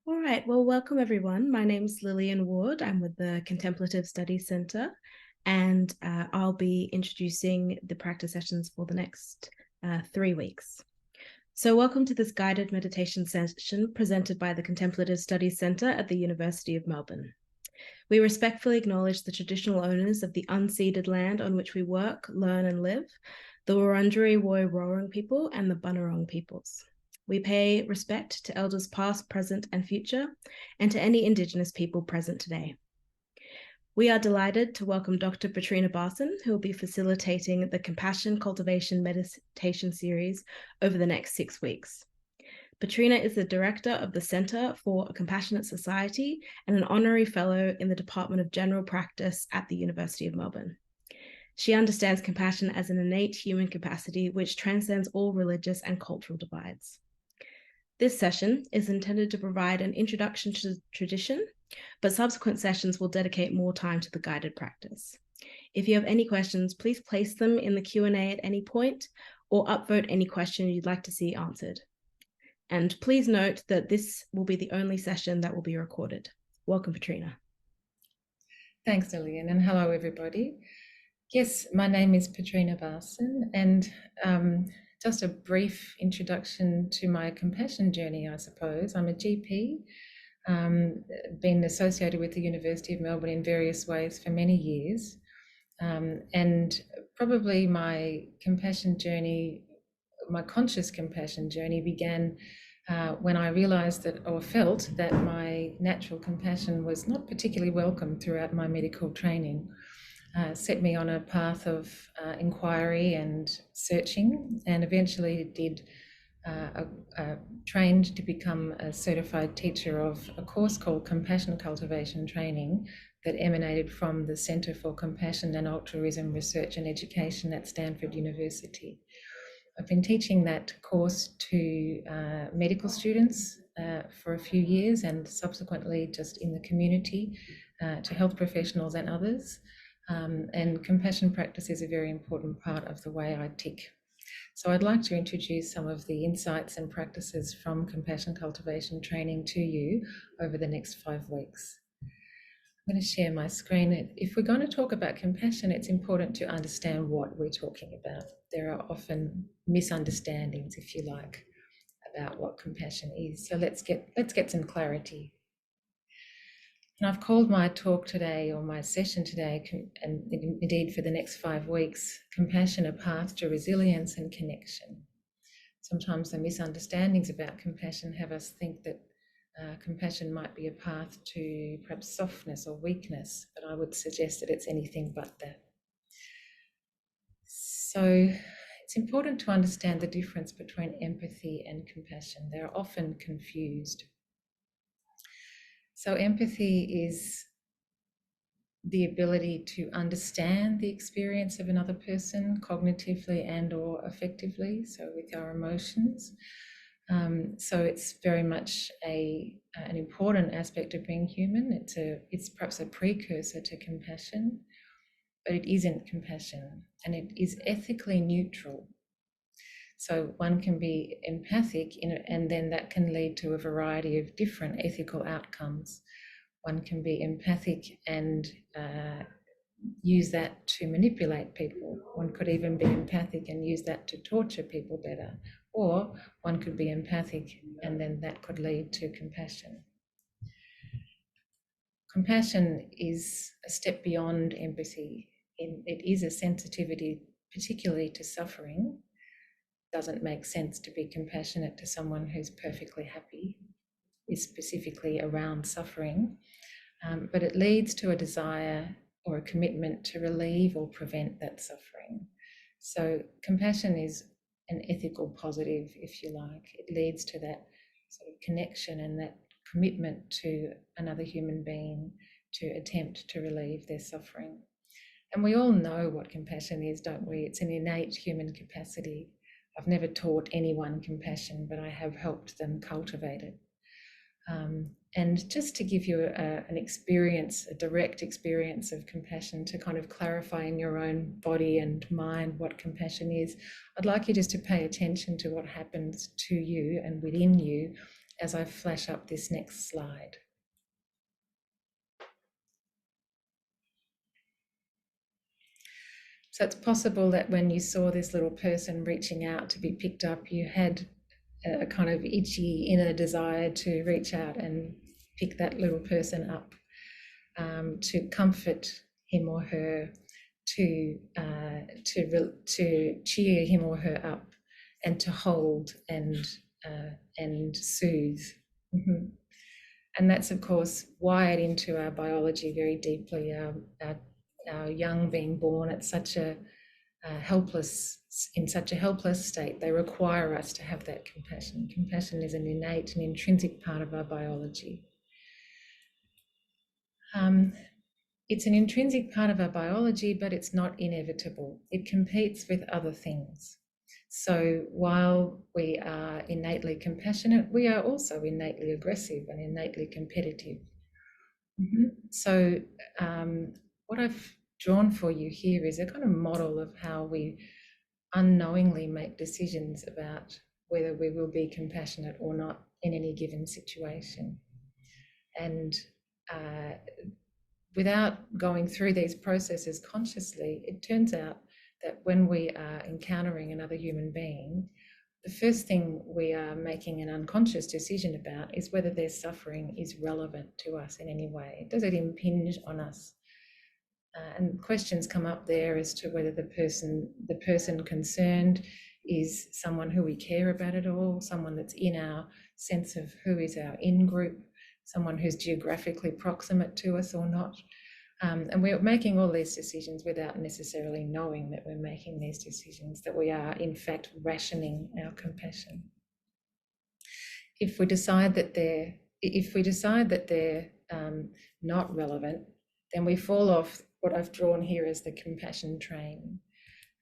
All right, well, welcome everyone. My name's Lillian Ward. I'm with the Contemplative Studies Centre, and I'll be introducing the practice sessions for the next 3 weeks. So welcome to this guided meditation session presented by the Contemplative Studies Centre at the University of Melbourne. We respectfully acknowledge the traditional owners of the unceded land on which we work, learn and live, the Wurundjeri Woi-wurrung people and the Bunurong peoples. We pay respect to elders past, present and future, and to any Indigenous people present today. We are delighted to welcome Dr. Petrina Barson, who will be facilitating the Compassion Cultivation Meditation Series over the next 6 weeks. Petrina is the director of the Centre for a Compassionate Society and an honorary fellow in the Department of General Practice at the University of Melbourne. She understands compassion as an innate human capacity which transcends all religious and cultural divides. This session is intended to provide an introduction to the tradition, but subsequent sessions will dedicate more time to the guided practice. If you have any questions, please place them in the Q&A at any point or upvote any question you'd like to see answered. And please note that this will be the only session that will be recorded. Welcome, Petrina. Thanks, Lillian, and hello, everybody. Yes, my name is Petrina Barson, and just a brief introduction to my compassion journey, I suppose. I'm a GP, been associated with the University of Melbourne in various ways for many years, and probably my compassion journey, my conscious compassion journey began when I realised that, or felt that my natural compassion was not particularly welcome throughout my medical training. Set me on a path of inquiry and searching, and eventually trained to become a certified teacher of a course called Compassion Cultivation Training that emanated from the Centre for Compassion and Altruism Research and Education at Stanford University. I've been teaching that course to medical students for a few years, and subsequently just in the community to health professionals and others. And compassion practice is a very important part of the way I tick. So I'd like to introduce some of the insights and practices from compassion cultivation training to you over the next 5 weeks. I'm going to share my screen. If we're going to talk about compassion, it's important to understand what we're talking about. There are often misunderstandings, if you like, about what compassion is. So let's get some clarity. And I've called my talk today, or my session today, and indeed for the next 5 weeks, Compassion, a Path to Resilience and Connection. Sometimes the misunderstandings about compassion have us think that compassion might be a path to perhaps softness or weakness, but I would suggest that it's anything but that. So it's important to understand the difference between empathy and compassion. They're often confused. So empathy is the ability to understand the experience of another person cognitively and or affectively, so with our emotions. So it's very much an important aspect of being human. It's perhaps a precursor to compassion, but it isn't compassion, and it is ethically neutral. So one can be empathic, and then that can lead to a variety of different ethical outcomes. One can be empathic and use that to manipulate people. One could even be empathic and use that to torture people better. Or one could be empathic and then that could lead to compassion. Compassion is a step beyond empathy. It is a sensitivity, particularly to suffering. It doesn't make sense to be compassionate to someone who's perfectly happy, is specifically around suffering. But it leads to a desire or a commitment to relieve or prevent that suffering. So compassion is an ethical positive, if you like. It leads to that sort of connection and that commitment to another human being to attempt to relieve their suffering. And we all know what compassion is, don't we? It's an innate human capacity. I've never taught anyone compassion, but I have helped them cultivate it. And just to give you an experience, a direct experience of compassion, to kind of clarify in your own body and mind what compassion is, I'd like you just to pay attention to what happens to you and within you as I flash up this next slide. So it's possible that when you saw this little person reaching out to be picked up, you had a kind of itchy inner desire to reach out and pick that little person up, to comfort him or her, to cheer him or her up, and to hold and soothe. Mm-hmm. And that's, of course, wired into our biology very deeply. Our young being born at such a in such a helpless state, they require us to have that compassion. Compassion is an innate and intrinsic part of our biology. It's an intrinsic part of our biology, but it's not inevitable. It competes with other things. So while we are innately compassionate, we are also innately aggressive and innately competitive. Mm-hmm. So what I've drawn for you here is a kind of model of how we unknowingly make decisions about whether we will be compassionate or not in any given situation. And without going through these processes consciously, it turns out that when we are encountering another human being, the first thing we are making an unconscious decision about is whether their suffering is relevant to us in any way. Does it impinge on us? And questions come up there as to whether the person concerned is someone who we care about at all, someone that's in our sense of who is our in-group, someone who's geographically proximate to us or not. And we're making all these decisions without necessarily knowing that we're making these decisions, that we are in fact rationing our compassion. If we decide that they're not relevant, then we fall off what I've drawn here as the compassion train,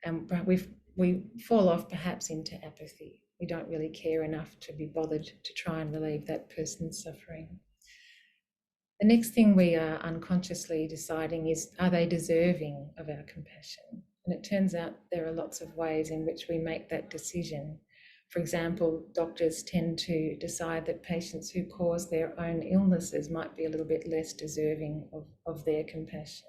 and we fall off perhaps into apathy. We don't really care enough to be bothered to try and relieve that person's suffering. The next thing we are unconsciously deciding is, are they deserving of our compassion? And it turns out there are lots of ways in which we make that decision. For example, doctors tend to decide that patients who cause their own illnesses might be a little bit less deserving of their compassion.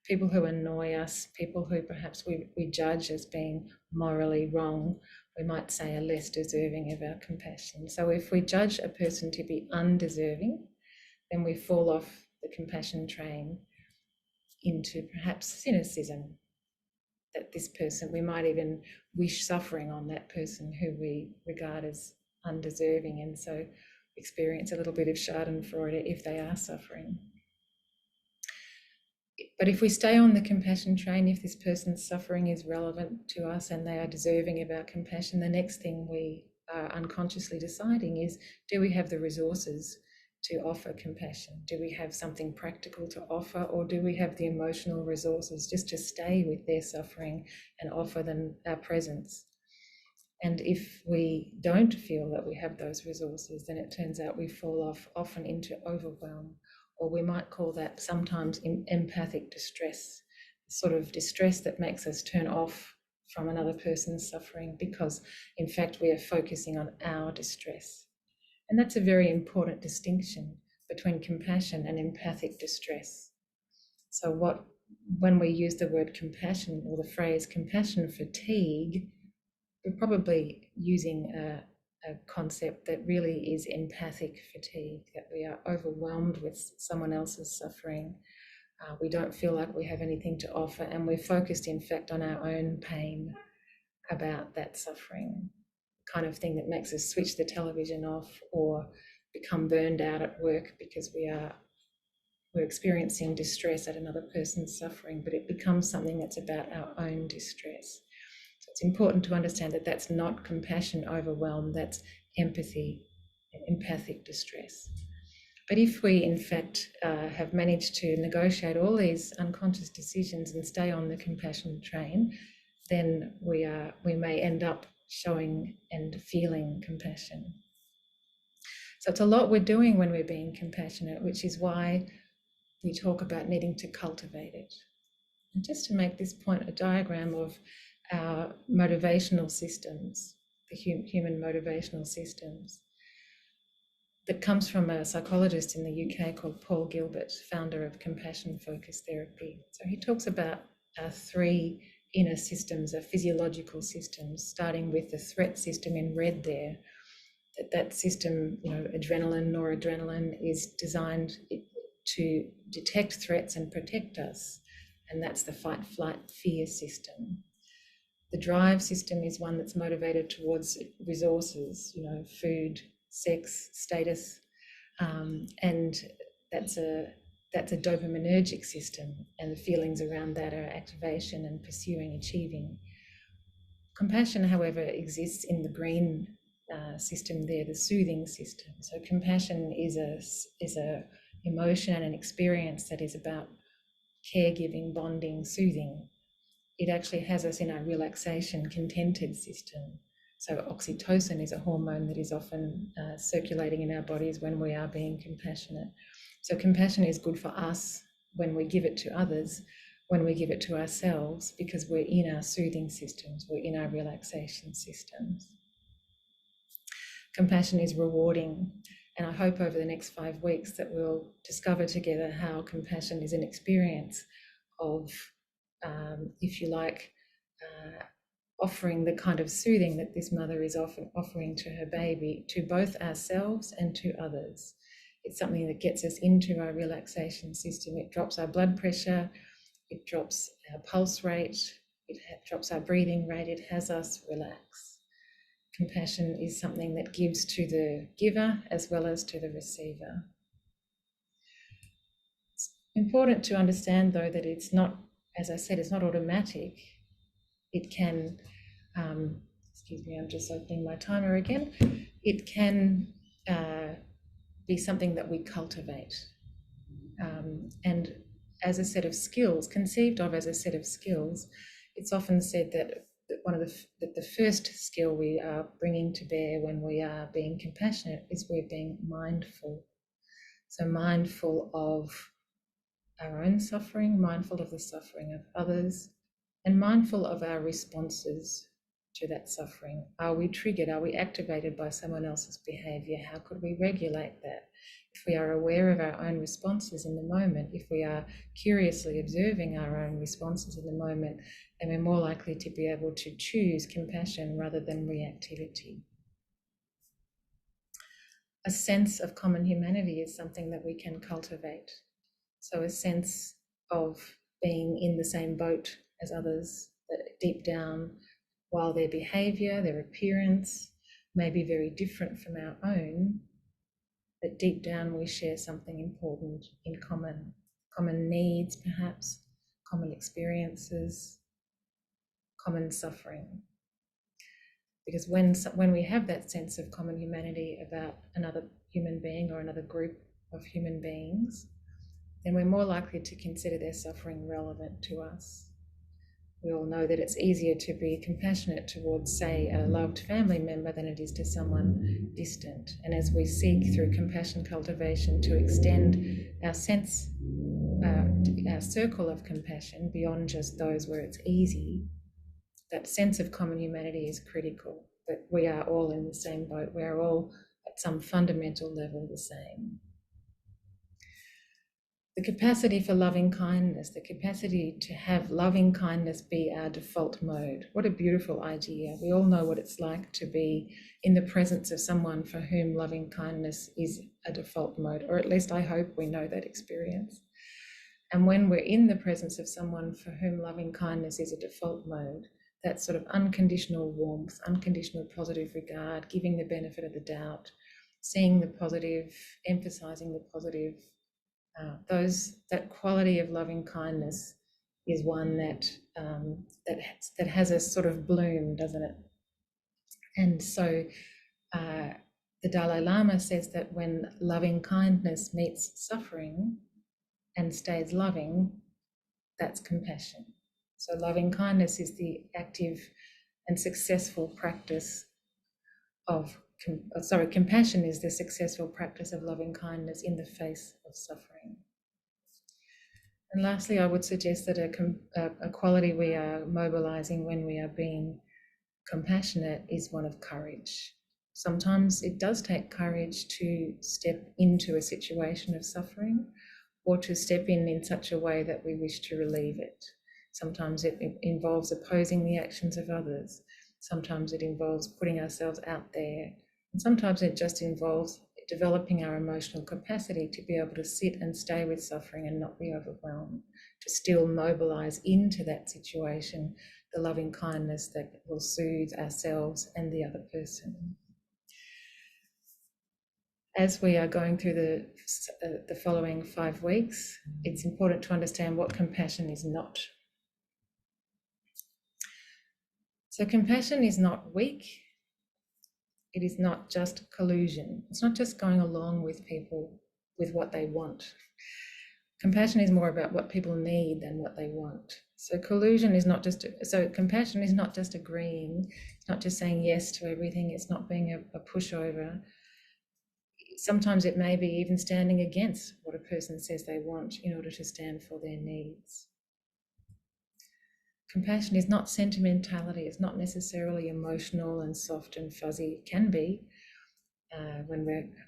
People who annoy us, people who perhaps we judge as being morally wrong, we might say are less deserving of our compassion. So if we judge a person to be undeserving, then we fall off the compassion train into perhaps cynicism, that this person, we might even wish suffering on that person who we regard as undeserving, and so experience a little bit of schadenfreude if they are suffering. But if we stay on the compassion train, if this person's suffering is relevant to us and they are deserving of our compassion, the next thing we are unconsciously deciding is, do we have the resources to offer compassion? Do we have something practical to offer, or do we have the emotional resources just to stay with their suffering and offer them our presence? And if we don't feel that we have those resources, then it turns out we fall off often into overwhelm, or we might call that sometimes empathic distress, sort of distress that makes us turn off from another person's suffering because, in fact, we are focusing on our distress. And that's a very important distinction between compassion and empathic distress. So when we use the word compassion or the phrase compassion fatigue, we're probably using a concept that really is empathic fatigue, that we are overwhelmed with someone else's suffering. We don't feel like we have anything to offer, and we're focused, in fact, on our own pain about that suffering, kind of thing that makes us switch the television off or become burned out at work because we're experiencing distress at another person's suffering, but it becomes something that's about our own distress. So it's important to understand that that's not compassion overwhelm, that's empathy, empathic distress. But if we, in fact, have managed to negotiate all these unconscious decisions and stay on the compassion train, then we may end up showing and feeling compassion. So it's a lot we're doing when we're being compassionate, which is why we talk about needing to cultivate it. And just to make this point a diagram of our motivational systems, the human motivational systems. that comes from a psychologist in the UK called Paul Gilbert, founder of compassion focused therapy. So he talks about three inner systems, physiological systems, starting with the threat system in red there. That system, adrenaline, noradrenaline, is designed to detect threats and protect us. And that's the fight, flight, fear system. The drive system is one that's motivated towards resources, food, sex, status, and that's a dopaminergic system, and the feelings around that are activation and pursuing, achieving. Compassion, however, exists in the green system there, the soothing system. So compassion is a emotion and an experience that is about caregiving, bonding, soothing. It actually has us in our relaxation, contented system. So oxytocin is a hormone that is often circulating in our bodies when we are being compassionate. So compassion is good for us when we give it to others, when we give it to ourselves, because we're in our soothing systems, we're in our relaxation systems. Compassion is rewarding, and I hope over the next 5 weeks that we'll discover together how compassion is an experience of, if you like, offering the kind of soothing that this mother is often offering to her baby, to both ourselves and to others. It's something that gets us into our relaxation system. It drops our blood pressure, it drops our pulse rate, it drops our breathing rate, it has us relax. Compassion is something that gives to the giver as well as to the receiver. It's important to understand, though, that it's not, as I said, it's not automatic. It can, excuse me, I'm just opening my timer again. It can be something that we cultivate. And as a set of skills, conceived of as a set of skills, it's often said that the first skill we are bringing to bear when we are being compassionate is we're being mindful. So mindful of our own suffering, mindful of the suffering of others, and mindful of our responses to that suffering. Are we triggered? Are we activated by someone else's behavior? How could we regulate that? If we are aware of our own responses in the moment, if we are curiously observing our own responses in the moment, then we're more likely to be able to choose compassion rather than reactivity. A sense of common humanity is something that we can cultivate. So a sense of being in the same boat as others, that deep down, while their behavior, their appearance may be very different from our own, that deep down we share something important in common, common needs perhaps, common experiences, common suffering. Because when we have that sense of common humanity about another human being or another group of human beings, then we're more likely to consider their suffering relevant to us. We all know that it's easier to be compassionate towards, say, a loved family member than it is to someone distant. And as we seek through compassion cultivation to extend our sense, our circle of compassion beyond just those where it's easy, that sense of common humanity is critical, that we are all in the same boat. We are all at some fundamental level the same. The capacity for loving kindness, the capacity to have loving kindness be our default mode. What a beautiful idea. We all know what it's like to be in the presence of someone for whom loving kindness is a default mode, or at least I hope we know that experience. And when we're in the presence of someone for whom loving kindness is a default mode, that sort of unconditional warmth, unconditional positive regard, giving the benefit of the doubt, seeing the positive, emphasizing the positive, that quality of loving kindness is one that has a sort of bloom, doesn't it? And so the Dalai Lama says that when loving kindness meets suffering and stays loving, that's compassion. So loving kindness is the active and successful practice of, compassion is the successful practice of loving kindness in the face of suffering. And lastly, I would suggest that a quality we are mobilizing when we are being compassionate is one of courage. Sometimes it does take courage to step into a situation of suffering, or to step in such a way that we wish to relieve it. Sometimes it involves opposing the actions of others. Sometimes it involves putting ourselves out there. And sometimes it just involves developing our emotional capacity to be able to sit and stay with suffering and not be overwhelmed, to still mobilize into that situation the loving kindness that will soothe ourselves and the other person. As we are going through the following 5 weeks, it's important to understand what compassion is not. So compassion is not weak. It is not just collusion. It's not just going along with people with what they want. Compassion is more about what people need than what they want. So compassion is not just agreeing. It's not just saying yes to everything. It's not being a pushover. Sometimes it may be even standing against what a person says they want in order to stand for their needs. Compassion is not sentimentality. It's not necessarily emotional and soft and fuzzy. It can be. When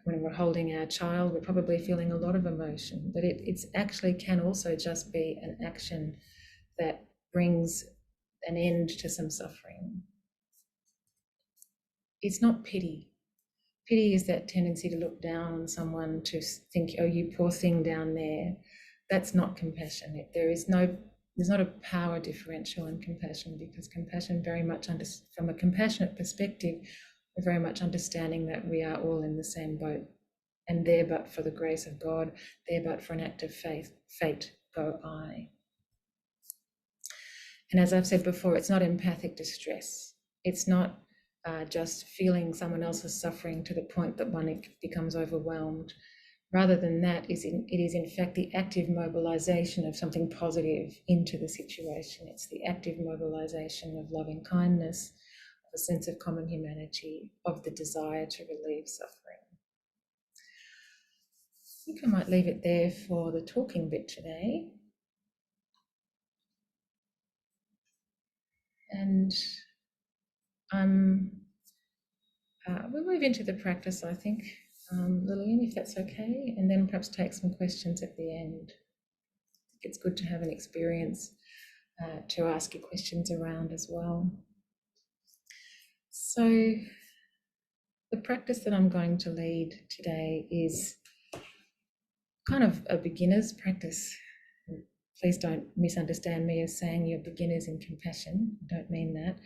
we're holding our child, we're probably feeling a lot of emotion, but it's actually can also just be an action that brings an end to some suffering. It's not pity. Pity is that tendency to look down on someone, to think, oh, you poor thing down there. That's not compassion. There's not a power differential in compassion, because compassion very much, from a compassionate perspective, we're very much understanding that we are all in the same boat, and there but for the grace of God, there but for an act of fate, go I. And as I've said before, it's not empathic distress. It's not just feeling someone else's suffering to the point that one becomes overwhelmed. Rather than that, it is in fact the active mobilization of something positive into the situation. It's the active mobilization of loving kindness, of a sense of common humanity, of the desire to relieve suffering. I think I might leave it there for the talking bit today. And we'll move into the practice, I think, Lillian, if that's okay, and then perhaps take some questions at the end. I think it's good to have an experience to ask your questions around as well. So the practice that I'm going to lead today is kind of a beginner's practice. Please don't misunderstand me as saying you're beginners in compassion. I don't mean that.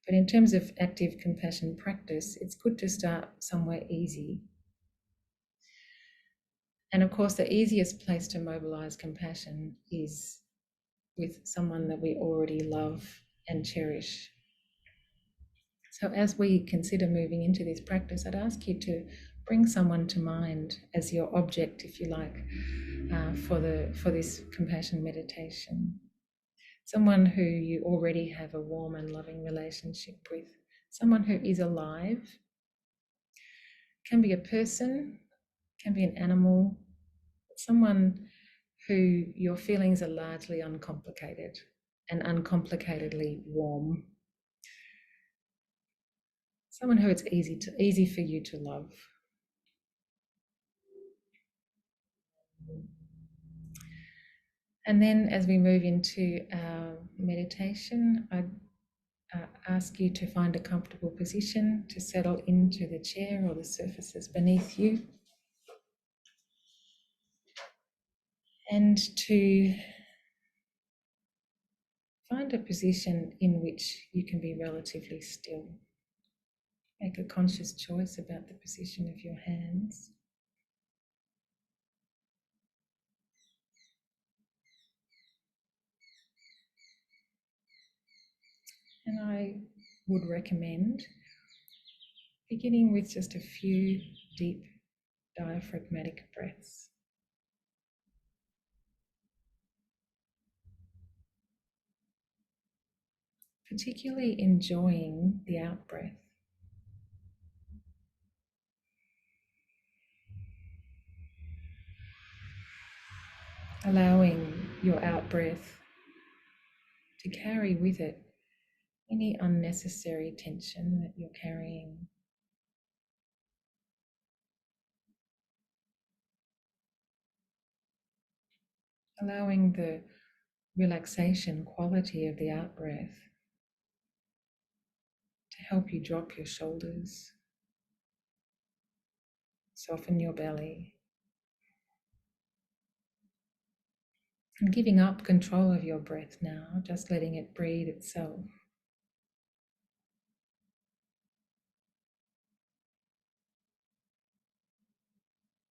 But in terms of active compassion practice, it's good to start somewhere easy. And of course, the easiest place to mobilize compassion is with someone that we already love and cherish. So as we consider moving into this practice, I'd ask you to bring someone to mind as your object, if you like, for this compassion meditation. Someone who you already have a warm and loving relationship with, someone who is alive. Can be a person, can be an animal, someone who your feelings are largely uncomplicated and uncomplicatedly warm. Someone who it's easy for you to love. And then as we move into our meditation, I'd ask you to find a comfortable position, to settle into the chair or the surfaces beneath you, and to find a position in which you can be relatively still. Make a conscious choice about the position of your hands. And I would recommend beginning with just a few deep diaphragmatic breaths. Particularly enjoying the out-breath. Allowing your out-breath to carry with it any unnecessary tension that you're carrying. allowing the relaxation quality of the out breath to help you drop your shoulders, soften your belly, and giving up control of your breath now, just letting it breathe itself.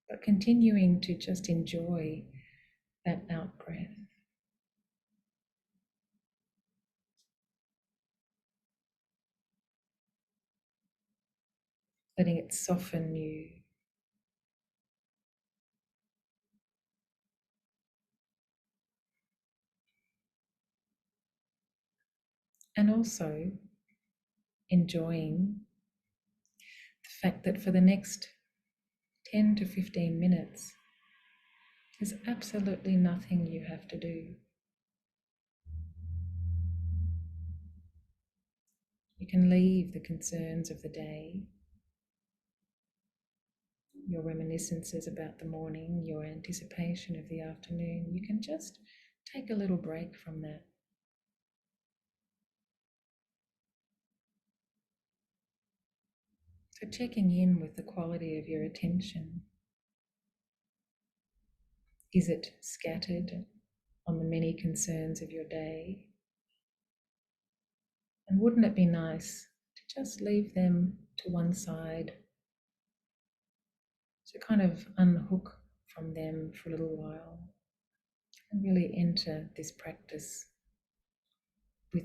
But continuing to just enjoy that out breath. Letting it soften you. And also enjoying the fact that for the next 10 to 15 minutes, there's absolutely nothing you have to do. You can leave the concerns of the day, your reminiscences about the morning, your anticipation of the afternoon. You can just take a little break from that. So checking in with the quality of your attention. Is it scattered on the many concerns of your day? And wouldn't it be nice to just leave them to one side, to kind of unhook from them for a little while and really enter this practice with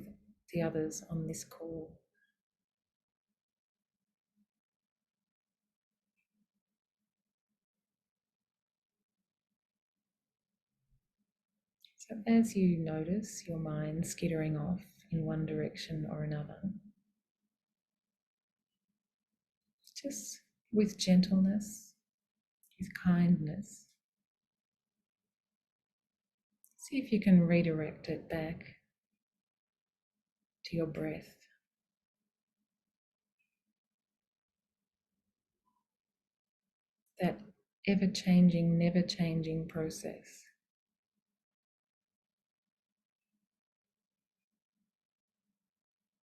the others on this call? So as you notice your mind skittering off in one direction or another, just with gentleness, with kindness, see if you can redirect it back to your breath. That ever-changing, never-changing process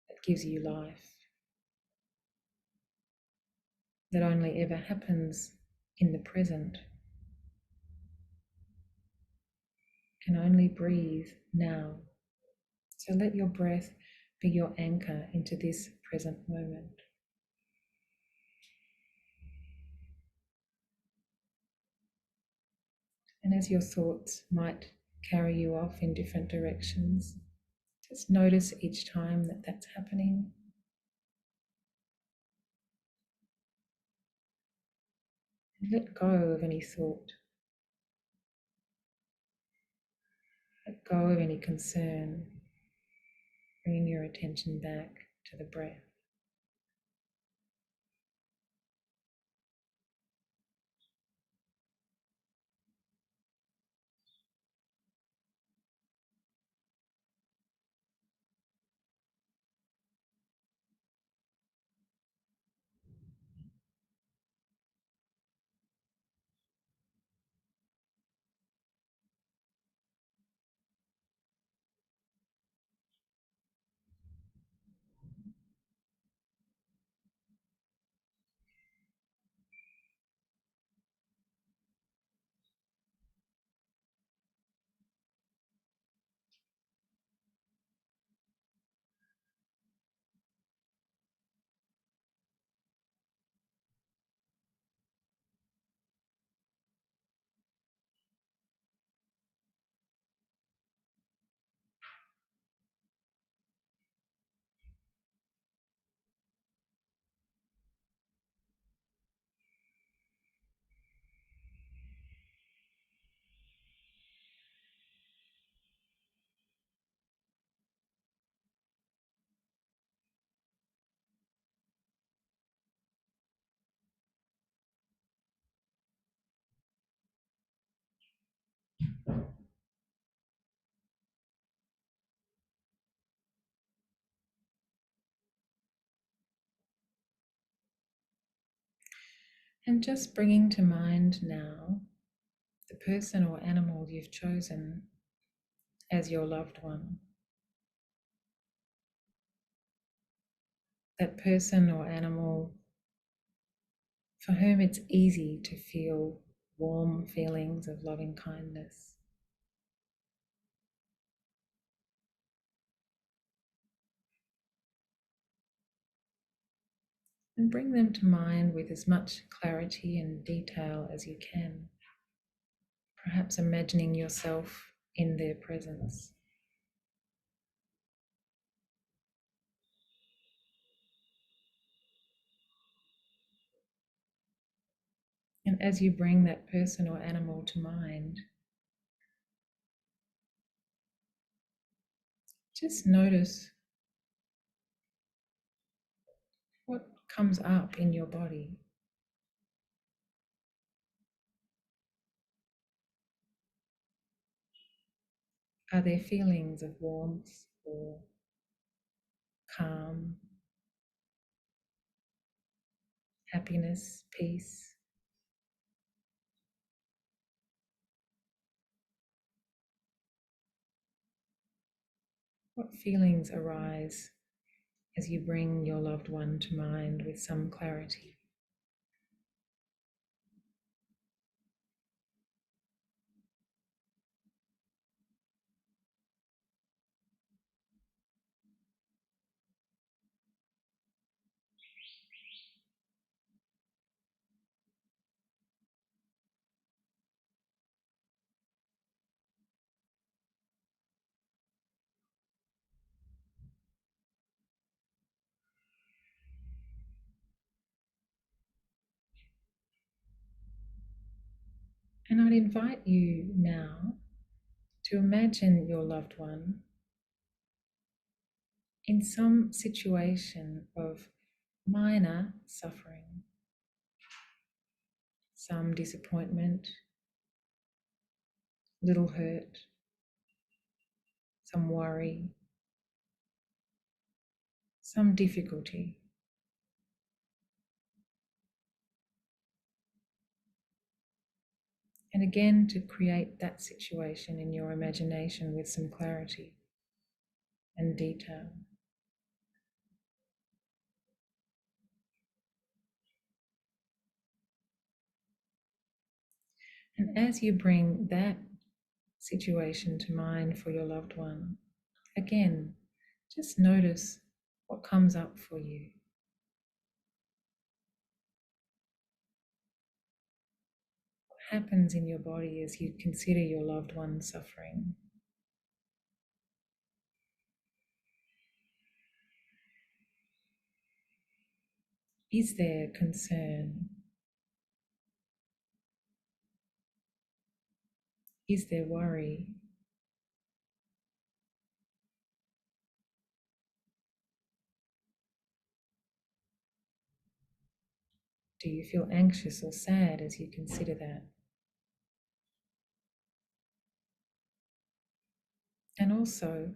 that gives you life, that only ever happens in the present, can only breathe now. So let your breath be your anchor into this present moment. And as your thoughts might carry you off in different directions, just notice each time that that's happening. And let go of any thought. Let go of any concern. Bringing your attention back to the breath. And just bringing to mind now the person or animal you've chosen as your loved one. That person or animal for whom it's easy to feel warm feelings of loving kindness. And bring them to mind with as much clarity and detail as you can, perhaps imagining yourself in their presence. And as you bring that person or animal to mind, just notice what comes up in your body. Are there feelings of warmth or calm, happiness, peace? What feelings arise as you bring your loved one to mind with some clarity? And I'd invite you now to imagine your loved one in some situation of minor suffering, some disappointment, little hurt, some worry, some difficulty. And again, to create that situation in your imagination with some clarity and detail. And as you bring that situation to mind for your loved one, again, just notice what comes up for you. What happens in your body as you consider your loved one suffering? Is there concern? Is there worry? Do you feel anxious or sad as you consider that? And also,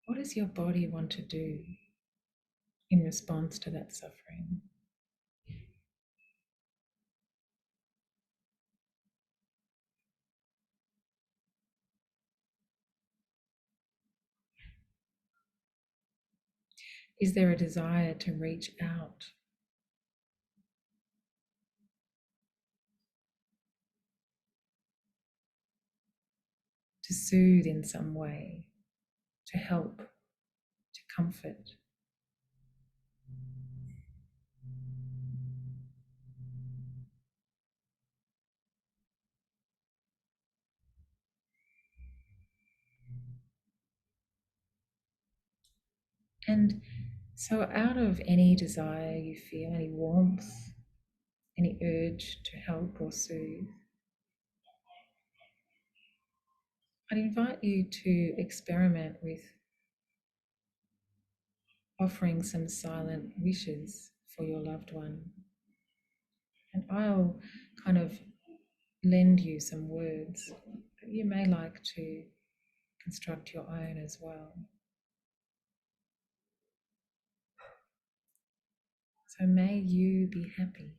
what does your body want to do in response to that suffering? Is there a desire to reach out? To soothe in some way, to help, to comfort? And so, out of any desire you feel, any warmth, any urge to help or soothe, I'd invite you to experiment with offering some silent wishes for your loved one. And I'll kind of lend you some words that you may like to construct your own as well. So may you be happy.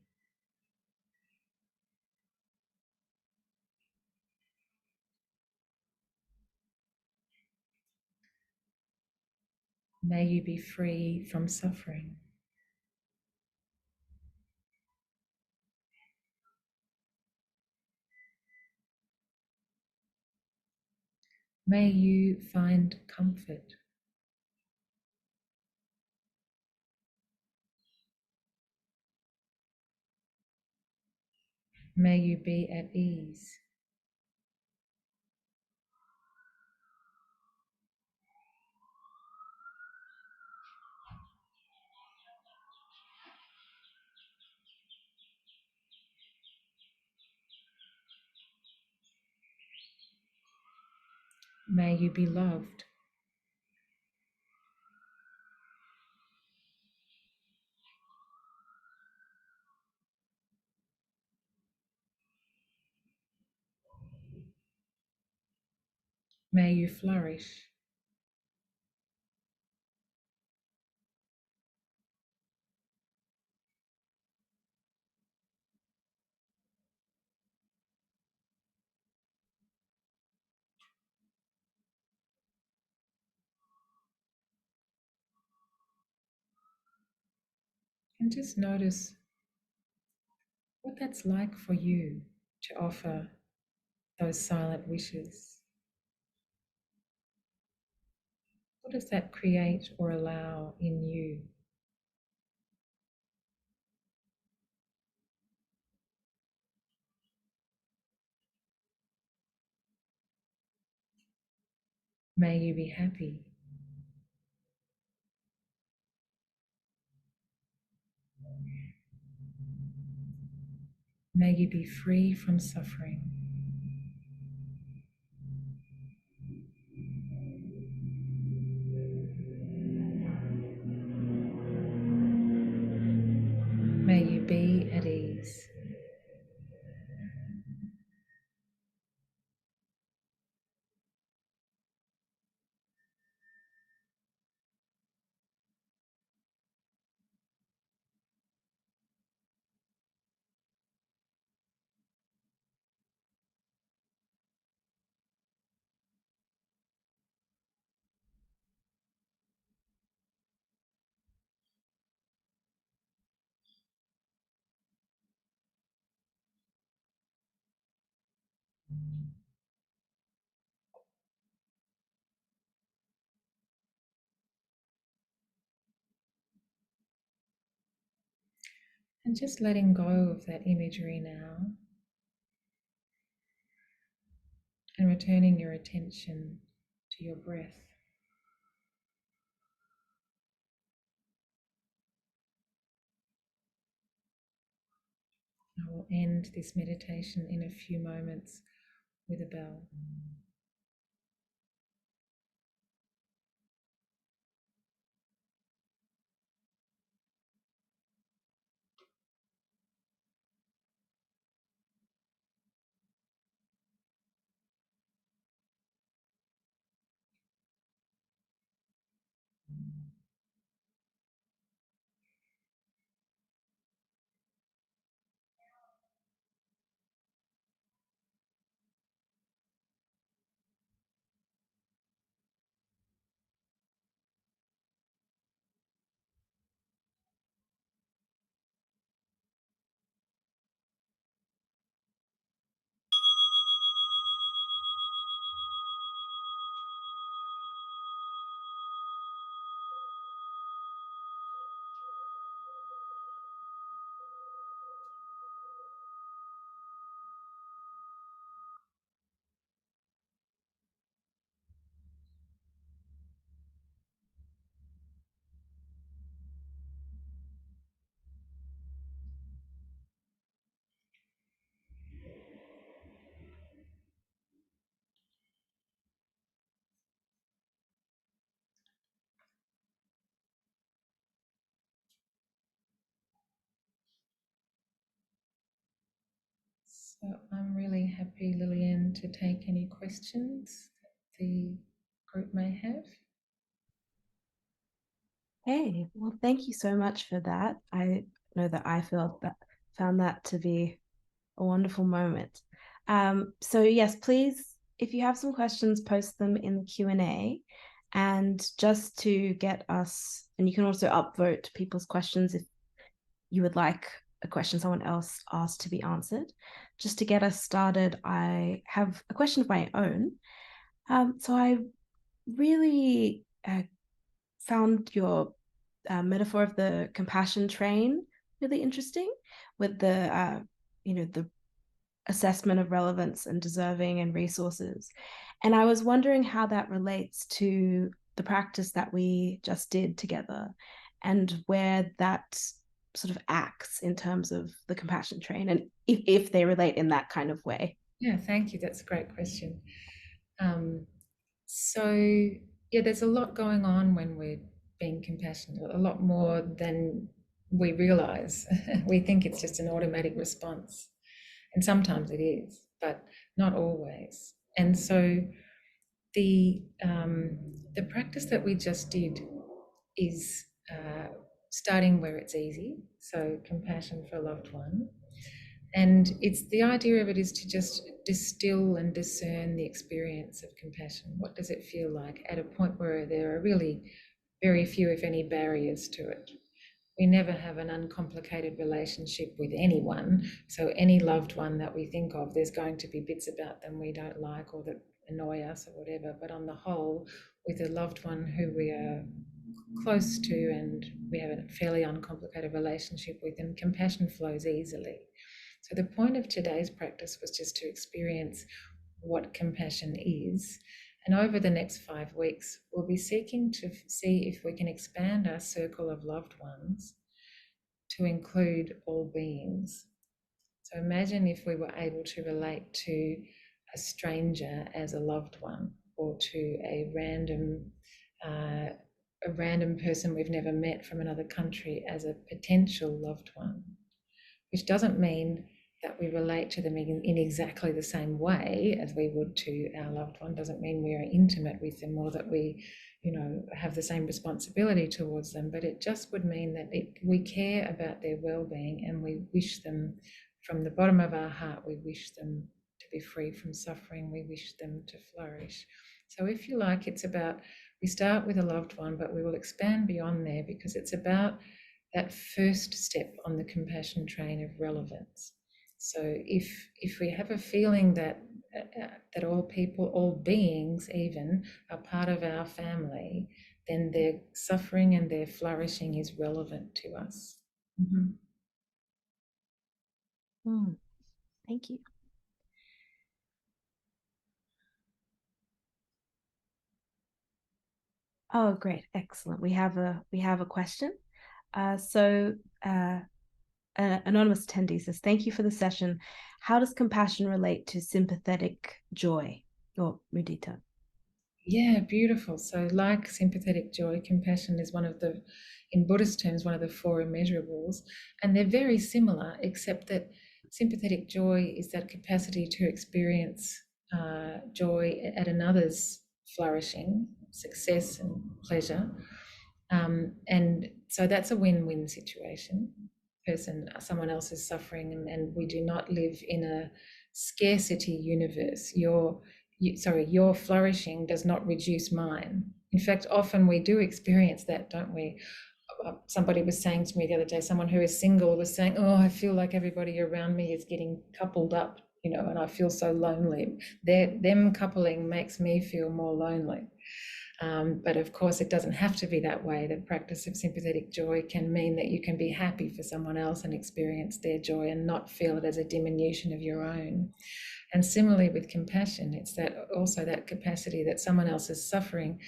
May you be free from suffering. May you find comfort. May you be at ease. May you be loved. May you flourish. And just notice what that's like for you to offer those silent wishes. What does that create or allow in you? May you be happy. May you be free from suffering. May you be at ease. And just letting go of that imagery now and returning your attention to your breath. I will end this meditation in a few moments with a bell. So I'm really happy, Lillian, to take any questions that the group may have. Hey, well, thank you so much for that. I know that I felt that found that to be a wonderful moment. So yes, please, if you have some questions, post them in the Q&A. And just to get us, and you can also upvote people's questions if you would like a question someone else asked to be answered. Just to get us started, I have a question of my own. So I really found your metaphor of the compassion train really interesting, with the assessment of relevance and deserving and resources. And I was wondering how that relates to the practice that we just did together, and where that sort of acts in terms of the compassion train, and if they relate in that kind of way. Yeah, thank you. That's a great question. Um, so, yeah, there's a lot going on when we're being compassionate, a lot more than we realize. We think it's just an automatic response, and sometimes it is, but not always. And so, the practice that we just did is starting where it's easy, so compassion for a loved one. And it's the idea of it is to just distill and discern the experience of compassion. What does it feel like at a point where there are really very few, if any, barriers to it? We never have an uncomplicated relationship with anyone. So, any loved one that we think of, there's going to be bits about them we don't like or that annoy us or whatever. But on the whole, with a loved one who we are close to and we have a fairly uncomplicated relationship with them, compassion flows easily. So, the point of today's practice was just to experience what compassion is. And over the next 5 weeks, we'll be seeking to see if we can expand our circle of loved ones to include all beings. So imagine if we were able to relate to a stranger as a loved one, or to uh, a random person we've never met from another country as a potential loved one, which doesn't mean that we relate to them in exactly the same way as we would to our loved one. Doesn't mean we are intimate with them or that we, have the same responsibility towards them, but it just would mean that we care about their well-being, and we wish them from the bottom of our heart, we wish them to be free from suffering, we wish them to flourish. So if you like, it's about, we start with a loved one, but we will expand beyond there, because it's about that first step on the compassion train of relevance. So if we have a feeling that that all people, all beings even, are part of our family, then their suffering and their flourishing is relevant to us. Mm-hmm. Thank you. Oh, great, excellent. We have a question. So anonymous attendee says, "Thank you for the session. How does compassion relate to sympathetic joy or mudita?" Yeah, beautiful. So, like sympathetic joy, compassion is one of the, in Buddhist terms, one of the four immeasurables. And they're very similar, except that sympathetic joy is that capacity to experience joy at another's flourishing, success, and pleasure. And so that's a win-win situation. Someone else is suffering, and we do not live in a scarcity universe. Your flourishing does not reduce mine. In fact, often we do experience that, don't we? Somebody was saying to me the other day, someone who is single was saying, "Oh, I feel like everybody around me is getting coupled up, and I feel so lonely. Them coupling makes me feel more lonely." But of course, it doesn't have to be that way. The practice of sympathetic joy can mean that you can be happy for someone else and experience their joy and not feel it as a diminution of your own. And similarly with compassion, it's that also that capacity that someone else's suffering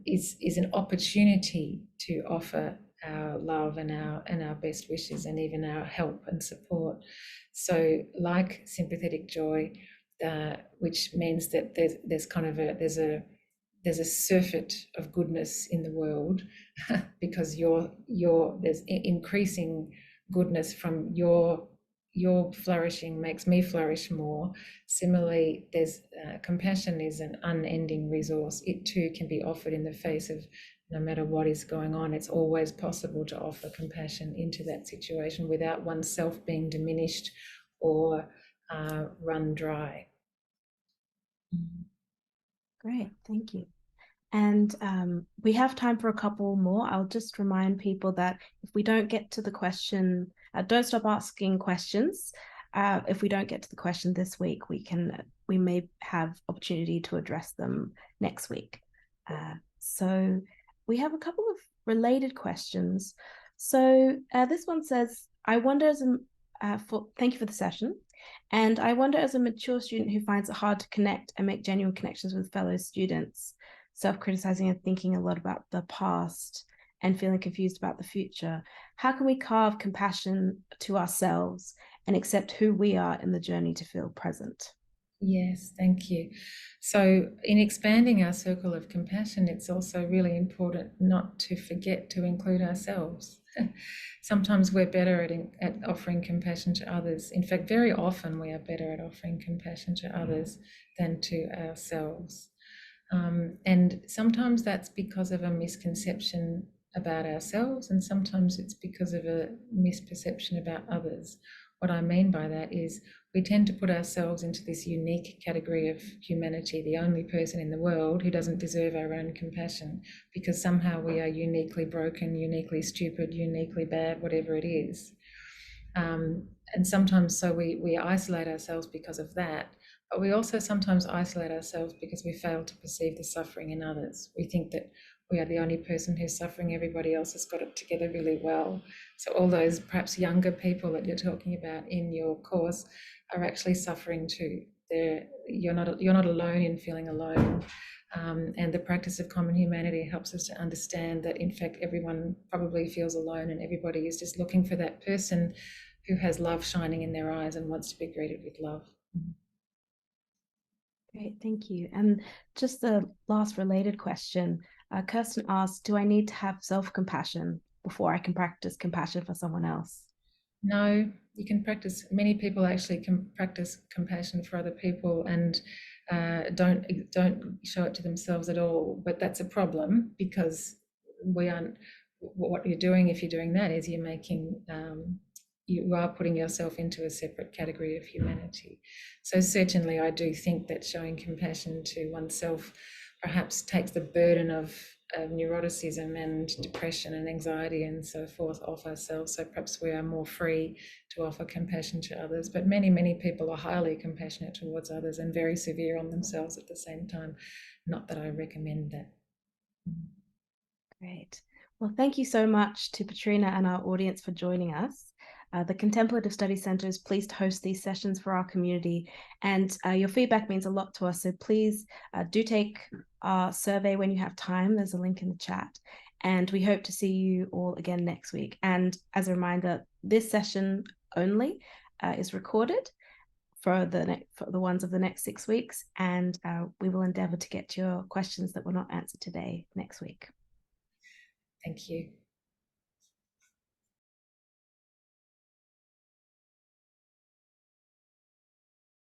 is an opportunity to offer our love and our best wishes and even our help and support. So, like sympathetic joy, which means that there's a surfeit of goodness in the world because there's increasing goodness from your flourishing makes me flourish more. Similarly, there's compassion is an unending resource. It too can be offered in the face of, no matter what is going on, it's always possible to offer compassion into that situation without oneself being diminished or run dry. Great, thank you. And we have time for a couple more. I'll just remind people that if we don't get to the question, don't stop asking questions. If we don't get to the question this week, we may have opportunity to address them next week. So we have a couple of related questions. So this one says, I wonder thank you for the session. And I wonder, as a mature student who finds it hard to connect and make genuine connections with fellow students, self-criticizing and thinking a lot about the past and feeling confused about the future, how can we carve compassion to ourselves and accept who we are in the journey to feel present? Yes, thank you. So, in expanding our circle of compassion, it's also really important not to forget to include ourselves. Sometimes we're better at offering compassion to others. In fact, very often we are better at offering compassion to others than to ourselves. And sometimes that's because of a misconception about ourselves, and sometimes it's because of a misperception about others. What I mean by that is we tend to put ourselves into this unique category of humanity, the only person in the world who doesn't deserve our own compassion, because somehow we are uniquely broken, uniquely stupid, uniquely bad, whatever it is. And sometimes so we isolate ourselves because of that, but we also sometimes isolate ourselves because we fail to perceive the suffering in others. We think that we are the only person who's suffering, everybody else has got it together really well. So all those perhaps younger people that you're talking about in your course are actually suffering too. You're not alone in feeling alone. And the practice of common humanity helps us to understand that, in fact, everyone probably feels alone and everybody is just looking for that person who has love shining in their eyes and wants to be greeted with love. Great, thank you. And just the last related question, Kirsten asked, do I need to have self-compassion before I can practice compassion for someone else? No, you can practice. Many people actually can practice compassion for other people and don't show it to themselves at all. But that's a problem because we aren't. What you're doing if you're doing that is you're making you are putting yourself into a separate category of humanity. So certainly, I do think that showing compassion to oneself perhaps takes the burden of neuroticism and depression and anxiety and so forth off ourselves. So perhaps we are more free to offer compassion to others. But many people are highly compassionate towards others and very severe on themselves at the same time. Not that I recommend that. Great. Well, thank you so much to Petrina and our audience for joining us. The Contemplative Study Centre is pleased to host these sessions for our community, and your feedback means a lot to us. So please do take our survey when you have time. There's a link in the chat. And we hope to see you all again next week. And as a reminder, this session only is recorded for the ones of the next 6 weeks, and we will endeavour to get to your questions that were not answered today next week. Thank you.